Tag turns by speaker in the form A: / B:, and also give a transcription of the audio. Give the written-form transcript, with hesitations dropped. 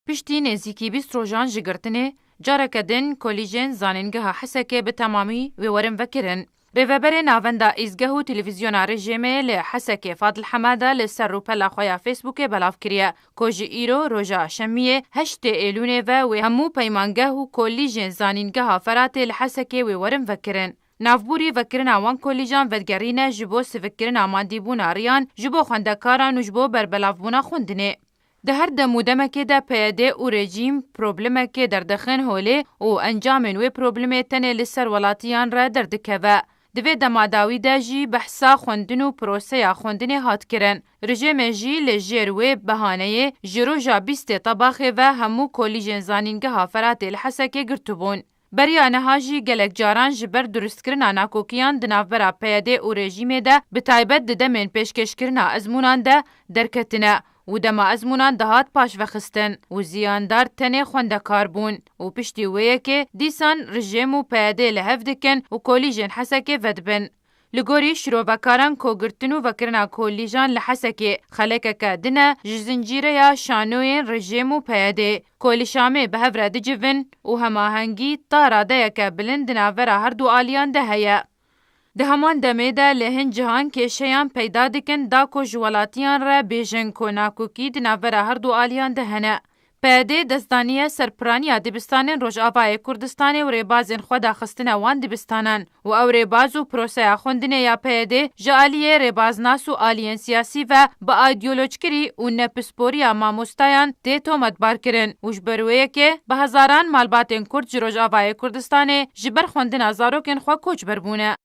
A: پشتی نزیکی 20 روژان جگرتنه جارک دن کلیجن زانینگه حسکه به تمامی و ورم وکرن. ریوبر ناوندا ایزگه و تلویزیون رژیمه لحسکه فاضل حماده لسر رو پلا خویا فیسبوک بلاف کریه. کج ایرو روژا شمیه 8 ایلونه و همو پیمانگه و کلیجن زانینگه فرات لحسکه و ورم وکرن. نافبوری وکرن آوان کلیجان ودگرینه جبو سفکرن آماندی بون آریان جبو خندکاران و جبو بربلاف بونا خوندنه. ده هر دمودمه که ده پیاده و رژیم پروبلمه که در دخن هوله و انجامن و پروبلمه تنه لسر ولاتیان را در دکوه. دوی دماداوی ده جی بحثا خوندن و پروسه خوندن هات کرن. رژیم جی لجیر و بهانه جرو جا 20 طباخه و همو کلیجن زانینگه هافرات الحسکه گرتوبون. بریانه هاجی گلک جاران جبر درست کرنا ناکوکیان دنافبرا پیاده و رژیم ده به تایبت ده من پیشکش کرنا ازمونان ده درکتنه و دما ازمونان دهات پاش وخستن و زیاندار تنه خوندکار بون و پشتی ویه که دیسان رژیم و پیاده لحف دکن و کلیجن حسکه ودبن. لگوری شروبکاران کوگرتن و وکرنا کلیجان لحسکه خلکه که دنه جزنجیره یا شانوین رژیم و پیاده کلیشامه به هفره دجون و هماهنگی تاراده که بلند ناوره هر دو آلیان ده هیا. ده همان دمه ده لهن جهان که شیان پیدا دکن دا کو جوالاتیان را بیجن کو ناکوکی دناوره هر دو آلیان ده هنه. پیاده دستانیه سرپرانی دبستان روجاوای کردستان و ریبازین خود خستن وان دبستانان و او ریباز و پروسه خوندن یا پیاده جالیه ریبازناس و آلیان سیاسی و با ایدئولوژیکری و نپسپوری ماموستایان دیتو مدبار کرن و جبرویه که به هزاران مالباتین کرد روجاوای کردستان جبر خوندن ازاروکن خوا کوچ بربونه.